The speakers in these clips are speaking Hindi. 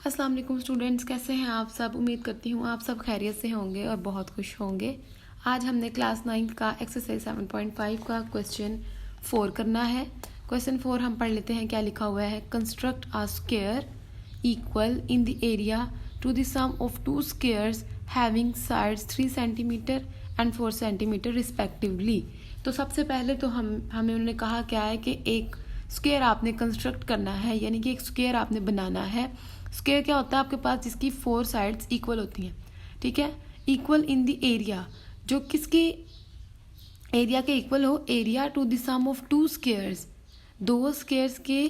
अस्सलाम वालेकुम स्टूडेंट्स, कैसे हैं आप सब। उम्मीद करती हूँ आप सब खैरियत से होंगे और बहुत खुश होंगे। आज हमने क्लास 9 का एक्सरसाइज 7.5 का क्वेश्चन 4 करना है। क्वेश्चन 4 हम पढ़ लेते हैं क्या लिखा हुआ है। Construct a square equal in the area to the sum of two squares having sides 3 centimeter and 4 centimeter respectively. तो सबसे पहले तो हमें उन्होंने कहा क्या है कि एक स्क्वायर आपने कंस्ट्रक्ट करना है, यानी कि एक स्क्वायर आपने बनाना है। स्क्वायर क्या होता है आपके पास, जिसकी 4 साइड्स इक्वल होती हैं, ठीक है। इक्वल इन द एरिया, जो किसके एरिया के इक्वल हो। Area to the sum of two squares, दो स्क्वायर्स के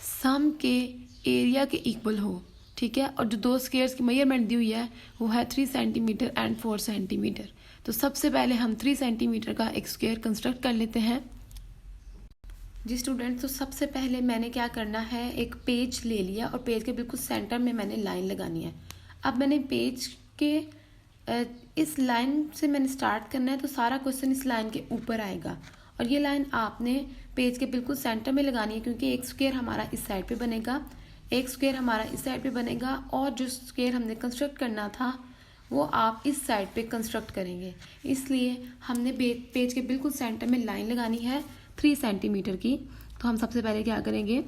सम के एरिया के इक्वल हो, ठीक है। और जो दो स्क्वायर्स की मेजरमेंट दी हुई है वो है 3 सेंटीमीटर एंड 4 सेंटीमीटर। तो सबसे पहले हम 3 सेंटीमीटर का एक स्क्वायर कंस्ट्रक्ट कर लेते हैं। जी स्टूडेंट्स, तो सबसे पहले मैंने क्या करना है, एक पेज ले लिया और पेज के बिल्कुल सेंटर में मैंने लाइन लगानी है। अब मैंने पेज के इस लाइन से मैंने स्टार्ट करना है, तो सारा क्वेश्चन इस लाइन के ऊपर आएगा और ये लाइन आपने पेज के बिल्कुल सेंटर में लगानी है, क्योंकि एक स्क्वायर हमारा इस साइड पे बनेगा, एक स्क्वायर हमारा इस साइड पे बनेगा और जो स्क्वायर हमने कंस्ट्रक्ट करना था वो आप इस साइड पे कंस्ट्रक्ट करेंगे। इसलिए हमने पेज के बिल्कुल सेंटर में लाइन लगानी है 3 सेंटीमीटर की। तो हम सबसे पहले क्या करेंगे,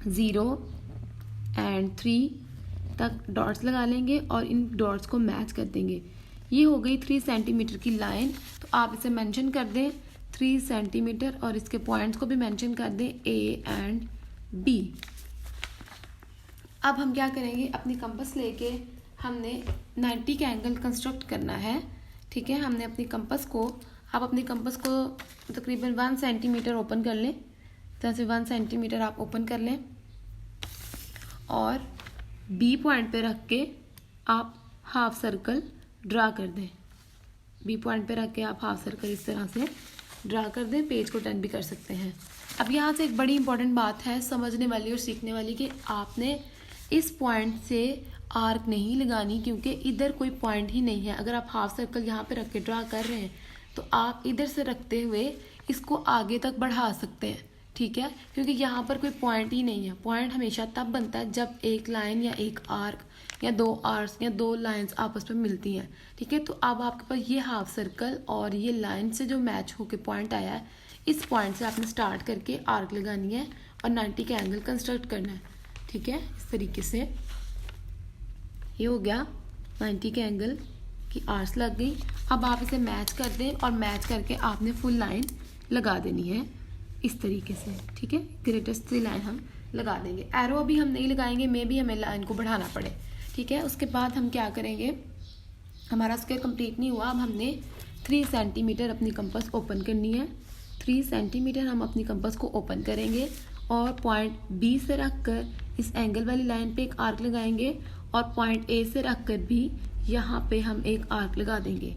0 और 3 तक डॉट्स लगा लेंगे और इन डॉट्स को मैच कर देंगे। ये हो गई 3 सेंटीमीटर की लाइन। तो आप इसे मेंशन कर दें 3 सेंटीमीटर और इसके पॉइंट्स को भी मेंशन कर दें A एंड B। अब हम क्या करेंगे, अपनी कंपास लेके हमने 90 का एंगल कंस्ट्रक्ट करना है, ठीक है। हमने अपनी कंपास को, आप अपनी कंपास को तकरीबन 1 सेंटीमीटर ओपन कर लें, जैसे 1 सेंटीमीटर आप ओपन कर लें और बी पॉइंट पे रख के आप हाफ सर्कल ड्रा कर दें। बी पॉइंट पे रख के आप हाफ सर्कल इस तरह से ड्रा कर दें। पेज को टर्न भी कर सकते हैं। अब यहाँ से एक बड़ी इंपॉर्टेंट बात है समझने वाली और सीखने वाली, कि आपने इस पॉइंट से आर्क नहीं लगानी, क्योंकि इधर कोई पॉइंट ही नहीं है। अगर आप हाफ सर्कल यहाँ पे रख के ड्रा कर रहे हैं तो आप इधर से रखते हुए इसको आगे तक बढ़ा सकते हैं, ठीक है, क्योंकि यहाँ पर कोई पॉइंट ही नहीं है। पॉइंट हमेशा तब बनता है जब एक लाइन या एक आर्क या 2 आर्क्स या 2 लाइंस आपस में मिलती हैं, ठीक है। तो अब आपके पास ये हाफ सर्कल और ये लाइन से जो मैच होके पॉइंट आया है, इस पॉइंट से आपने स्टार्ट करके आर्क लगानी है और 90 का एंगल कंस्ट्रक्ट करना है, ठीक है। इस तरीके से ये हो गया 90 के एंगल की आर्क्स लग गई। अब आप इसे मैच कर दें और मैच करके आपने फुल लाइन लगा देनी है इस तरीके से, ठीक है। ग्रेटेस्ट सी लाइन हम लगा देंगे। एरो अभी हम नहीं लगाएंगे, मे भी हमें लाइन को बढ़ाना पड़े, ठीक है। उसके बाद हम क्या करेंगे, हमारा स्क्वायर कंप्लीट नहीं हुआ। अब हमने 3 सेंटीमीटर अपनी कंपास ओपन करनी है। 3 सेंटीमीटर हम अपनी कंपास को ओपन करेंगे और पॉइंट बी से रख कर इस एंगल वाली लाइन पे एक आर्क लगाएंगे और पॉइंट ए से रख कर भी यहाँ पे हम एक आर्क लगा देंगे।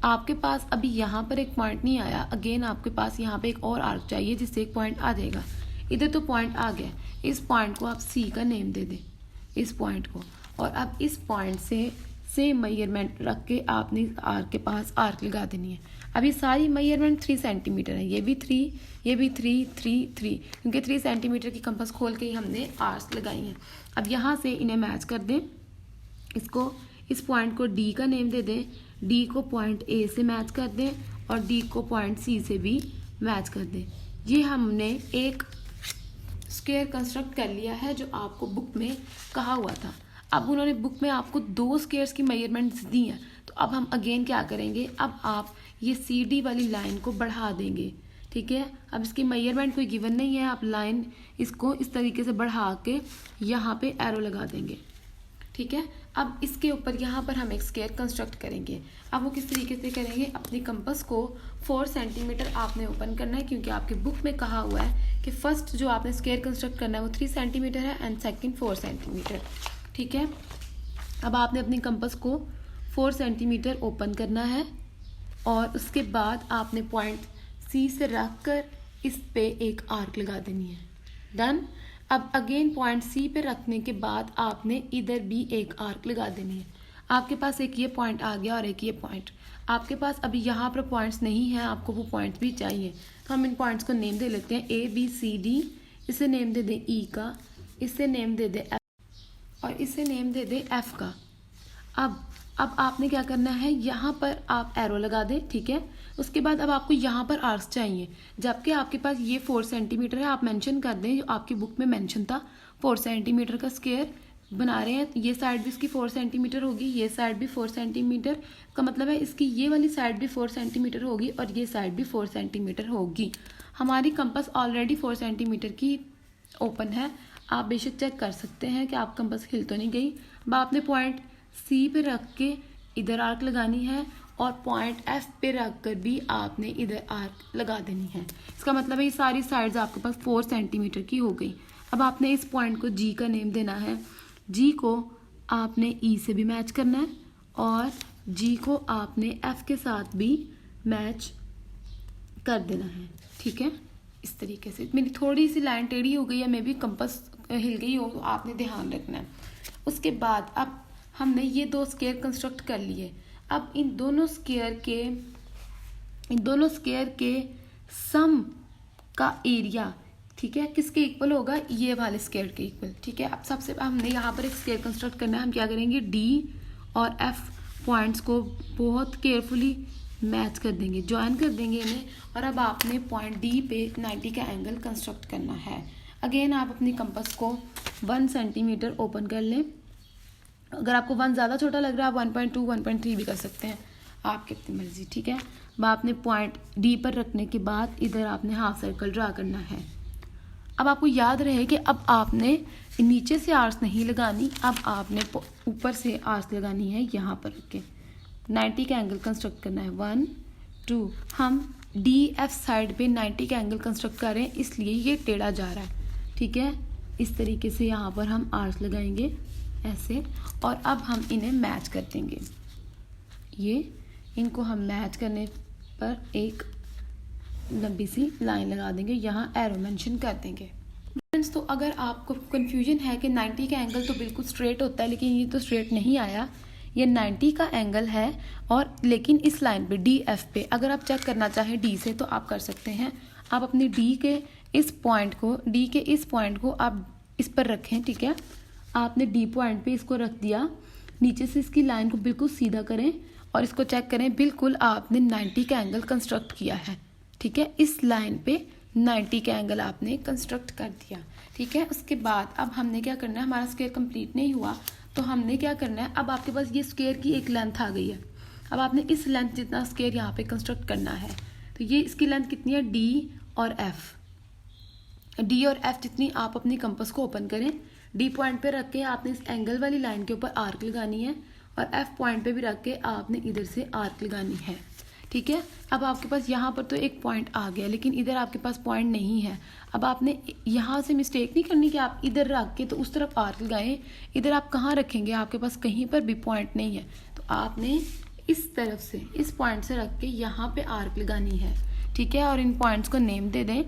आपके पास अभी यहाँ पर एक पॉइंट नहीं आया, अगेन आपके पास यहाँ पे एक और आर्क चाहिए जिससे एक पॉइंट आ जाएगा। इधर तो पॉइंट आ गया, इस पॉइंट को आप सी का नेम दे दें, इस पॉइंट को। और अब इस पॉइंट से सेम मेजरमेंट रख के आपने आर्क के पास आर्क लगा देनी है। अभी सारी मेजरमेंट 3 सेंटीमीटर है, ये भी 3, ये भी 3, 3, 3, क्योंकि 3 सेंटीमीटर की कंपास खोल के ही हमने आर्क्स लगाई हैं। अब यहाँ से इन्हें मैच कर दें, इसको, इस पॉइंट को डी का नेम दे दें, डी को पॉइंट ए से मैच कर दें और डी को पॉइंट सी से भी मैच कर दें। ये हमने एक स्क्वायर कंस्ट्रक्ट कर लिया है जो आपको बुक में कहा हुआ था। अब उन्होंने बुक में आपको 2 स्क्वायर्स की मेजरमेंट्स दी हैं, तो अब हम अगेन क्या करेंगे, अब आप ये सी डी वाली लाइन को बढ़ा देंगे, ठीक है। अब इसकी मेजरमेंट कोई गिवन नहीं है, आप लाइन इसको इस तरीके से बढ़ा के यहाँ पे एरो लगा देंगे, ठीक है। अब इसके ऊपर यहाँ पर हम एक स्क्वायर कंस्ट्रक्ट करेंगे। अब वो किस तरीके से करेंगे, अपनी कंपास को 4 सेंटीमीटर आपने ओपन करना है, क्योंकि आपके बुक में कहा हुआ है कि फर्स्ट जो आपने स्क्वायर कंस्ट्रक्ट करना है वो 3 सेंटीमीटर है एंड सेकंड 4 सेंटीमीटर, ठीक है। अब आपने अपनी कंपास को 4 सेंटीमीटर ओपन करना है और उसके बाद आपने पॉइंट सी से रख कर इस पे एक आर्क लगा देनी है। डन। अब अगेन पॉइंट सी पे रखने के बाद आपने इधर भी एक आर्क लगा देनी है। आपके पास एक ये पॉइंट आ गया और एक ये पॉइंट। आपके पास अभी यहाँ पर पॉइंट्स नहीं है, आपको वो पॉइंट्स भी चाहिए, तो हम इन पॉइंट्स को नेम दे लेते हैं A B C D। इसे नेम दे दें E का, इसे नेम दे दें F, और इसे नेम दे दें एफ का। अब आपने क्या करना है, यहाँ पर आप एरो लगा दें, ठीक है। उसके बाद अब आपको यहाँ पर आर्क्स चाहिए, जबकि आपके पास ये 4 सेंटीमीटर है, आप मेंशन कर दें जो आपकी बुक में मेंशन था 4 सेंटीमीटर का स्क्वायर बना रहे हैं। ये साइड भी इसकी 4 सेंटीमीटर होगी, ये साइड भी 4 सेंटीमीटर का मतलब है इसकी ये वाली साइड भी 4 सेंटीमीटर होगी और ये साइड भी 4 सेंटीमीटर होगी। हमारी कंपास ऑलरेडी 4 सेंटीमीटर की ओपन है, आप बेशक चेक कर सकते हैं कि आप कंपास हिल तो नहीं गई। अब आपने पॉइंट सी पे रख के इधर आर्क लगानी है और पॉइंट एफ पे रख कर भी आपने इधर आर्क लगा देनी है। इसका मतलब है ये सारी साइड्स आपके पास 4 सेंटीमीटर की हो गई। अब आपने इस पॉइंट को जी का नेम देना है, जी को आपने ई से भी मैच करना है और जी को आपने एफ के साथ भी मैच कर देना है, ठीक है। इस तरीके से मेरी थोड़ी सी लाइन टेढ़ी हो गई है, मे भी कंपास हिल गई हो, तो आपने ध्यान रखना है। उसके बाद अब हमने ये 2 स्क्वायर कंस्ट्रक्ट कर लिए। अब इन दोनों स्क्वायर के सम का एरिया, ठीक है, किसके इक्वल होगा, ये वाले स्क्वायर के इक्वल, ठीक है। अब सबसे हमने यहाँ पर एक स्क्वायर कंस्ट्रक्ट करना है। हम क्या करेंगे, डी और एफ पॉइंट्स को बहुत केयरफुली मैच कर देंगे, ज्वाइन कर देंगे इन्हें। और अब आपने पॉइंट डी पे 90 का एंगल कंस्ट्रक्ट करना है। अगेन आप अपनी कंपास को 1 सेंटीमीटर ओपन कर लें। अगर आपको 1 ज़्यादा छोटा लग रहा है आप 1.2 1.3 भी कर सकते हैं, आपकी अपनी मर्जी, ठीक है। अब आपने पॉइंट डी पर रखने के बाद इधर आपने हाफ सर्कल ड्रा करना है। अब आपको याद रहे कि अब आपने नीचे से आर्स नहीं लगानी, अब आपने ऊपर से आर्स लगानी है। यहाँ पर रख के 90 का एंगल कंस्ट्रक्ट करना है। 1 2 हम डी एफ साइड पे 90 का एंगल कंस्ट्रक्ट कर रहे हैं, इसलिए ये टेढ़ा जा रहा है, ठीक है। इस तरीके से यहाँ पर हम आर्स लगाएंगे ऐसे, और अब हम इन्हें मैच कर देंगे। ये इनको हम मैच करने पर एक लंबी सी लाइन लगा देंगे, यहाँ एरो मेंशन कर देंगे। फ्रेंड्स, तो अगर आपको कंफ्यूजन है कि 90 का एंगल तो बिल्कुल स्ट्रेट होता है, लेकिन ये तो स्ट्रेट नहीं आया, ये 90 का एंगल है, और लेकिन इस लाइन पे डी एफ पे अगर आप चेक करना चाहें डी से तो आप कर सकते हैं। आप अपनी डी के इस पॉइंट को आप इस पर रखें, ठीक है। आपने डी पॉइंट पे इसको रख दिया, नीचे से इसकी लाइन को बिल्कुल सीधा करें और इसको चेक करें, बिल्कुल आपने 90 का एंगल कंस्ट्रक्ट किया है, ठीक है। इस लाइन पे 90 का एंगल आपने कंस्ट्रक्ट कर दिया, ठीक है। उसके बाद अब हमने क्या करना है, हमारा स्क्वायर कंप्लीट नहीं हुआ तो हमने क्या करना है, अब आपके पास ये स्क्वायर की एक लेंथ आ गई है। अब आपने इस लेंथ जितना स्क्वायर यहाँ पे कंस्ट्रक्ट करना है, तो ये इसकी लेंथ कितनी है, डी और एफ जितनी आप अपनी कंपास को ओपन करें। डी पॉइंट पे रख के आपने इस एंगल वाली लाइन के ऊपर आर्क लगानी है और एफ पॉइंट पे भी रख के आपने इधर से आर्क लगानी है, ठीक है। अब आपके पास यहाँ पर तो एक पॉइंट आ गया, लेकिन इधर आपके पास पॉइंट नहीं है। अब आपने यहाँ से मिस्टेक नहीं करनी कि आप इधर रख के तो उस तरफ आर्क लगाएं, इधर आप कहाँ रखेंगे, आपके पास कहीं पर भी पॉइंट नहीं है, तो आपने इस तरफ से इस पॉइंट से रख के यहाँ पे आर्क लगानी है, ठीक है। और इन पॉइंट्स को नेम दे दें।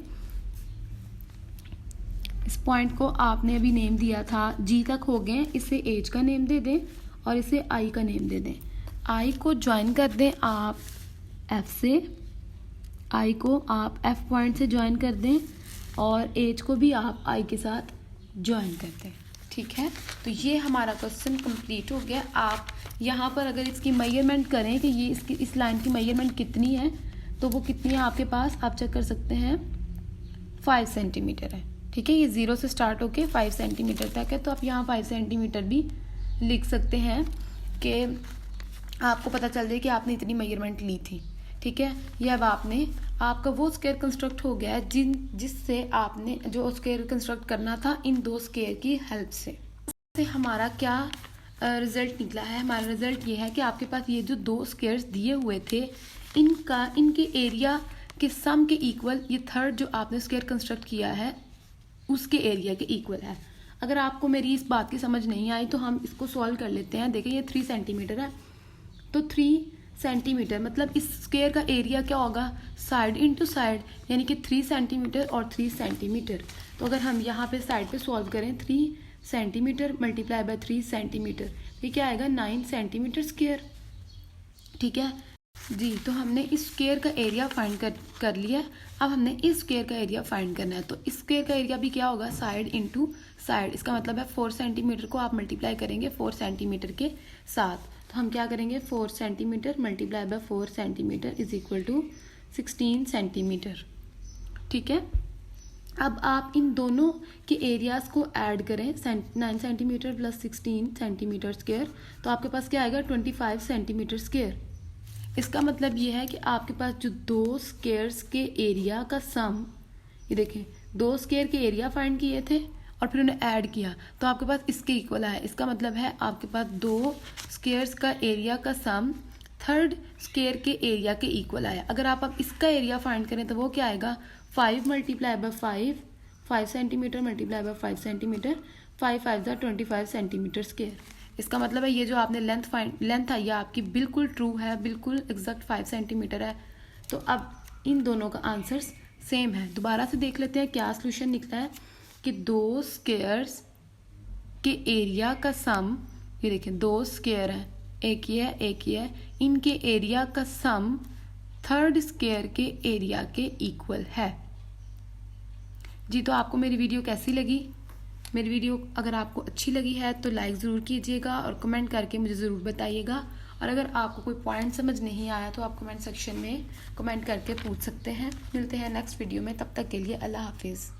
इस पॉइंट को आपने अभी नेम दिया था, जी तक हो गए, इसे एच का नेम दे दें और इसे आई का नेम दे दें। आई को ज्वाइन कर दें आप एफ से, आई को आप एफ पॉइंट से ज्वाइन कर दें और एच को भी आप आई के साथ ज्वाइन कर दें, ठीक है। तो ये हमारा क्वेश्चन कंप्लीट हो गया। आप यहाँ पर अगर इसकी मेजरमेंट करें कि ये इसकी इस लाइन की मेजरमेंट कितनी है, तो वो कितनी है आपके पास, आप चेक कर सकते हैं 5 सेंटीमीटर है, ठीक है। ये 0 से स्टार्ट होके 5 सेंटीमीटर तक है, तो आप यहाँ 5 सेंटीमीटर भी लिख सकते हैं कि आपको पता चल जाए कि आपने इतनी मेजरमेंट ली थी, ठीक है। ये अब आपका वो स्क्वायर कंस्ट्रक्ट हो गया है जिससे आपने जो स्क्वायर कंस्ट्रक्ट करना था इन 2 स्क्वायर की हेल्प से हमारा क्या रिजल्ट निकला है। हमारा रिजल्ट ये है कि आपके पास ये जो 2 स्क्वायर्स दिए हुए थे इनके एरिया के सम के इक्वल ये थर्ड जो आपने स्क्वायर कंस्ट्रक्ट किया है उसके एरिया के इक्वल है। अगर आपको मेरी इस बात की समझ नहीं आई तो हम इसको सॉल्व कर लेते हैं। देखिए ये 3 सेंटीमीटर है, तो 3 सेंटीमीटर मतलब इस स्क्वायर का एरिया क्या होगा, साइड इनटू साइड, यानी कि 3 सेंटीमीटर और 3 सेंटीमीटर। तो अगर हम यहाँ पे साइड पे सॉल्व करें 3 सेंटीमीटर मल्टीप्लाई बाय 3 सेंटीमीटर, ये क्या आएगा 9 सेंटीमीटर स्क्वायर, ठीक है जी। तो हमने इस स्क्वायर का एरिया फाइंड कर लिया। अब हमने इस स्क्वायर का एरिया फाइंड करना है, तो इस स्क्वायर का एरिया भी क्या होगा, साइड इनटू साइड, इसका मतलब है 4 सेंटीमीटर को आप मल्टीप्लाई करेंगे 4 सेंटीमीटर के साथ। तो हम क्या करेंगे, 4 centimeter multiply by 4 centimeter is equal to 16 centimeter. ठीक है, अब आप इन दोनों के एरियाज को ऐड करें, 9 सेंटीमीटर प्लस 16 सेंटीमीटर स्क्वायर, तो आपके पास क्या आएगा 25 सेंटीमीटर स्क्वायर। इसका मतलब ये है कि आपके पास जो दो स्क्वायर्स के एरिया का सम, ये देखें, दो स्क्वायर के एरिया फाइंड किए थे और फिर उन्हें ऐड किया तो आपके पास इसके इक्वल आया। इसका मतलब है आपके पास दो स्क्वायर्स का एरिया का सम थर्ड स्क्वायर के एरिया के इक्वल आया। अगर आप अब इसका एरिया फाइंड करें तो वो क्या आएगा, 5 multiply by 5 centimetre multiply bye 5 centimetre, 5 5 25 centimetre square. इसका मतलब है ये जो आपने लेंथ आई है आपकी बिल्कुल ट्रू है, बिल्कुल एग्जैक्ट 5 सेंटीमीटर है। तो अब इन दोनों का आंसर्स सेम है। दोबारा से देख लेते हैं क्या सोल्यूशन निकला है कि दो स्क्वायर्स के एरिया का सम, ये देखें दो स्क्वायर है, एक ये है एक ये है, इनके एरिया का सम थर्ड स्क्वायर के एरिया के इक्वल है। जी, तो आपको मेरी वीडियो कैसी लगी? मेरी वीडियो अगर आपको अच्छी लगी है तो लाइक ज़रूर कीजिएगा और कमेंट करके मुझे ज़रूर बताइएगा। और अगर आपको कोई पॉइंट समझ नहीं आया तो आप कमेंट सेक्शन में कमेंट करके पूछ सकते हैं। मिलते हैं नेक्स्ट वीडियो में, तब तक के लिए अल्लाह हाफिज़।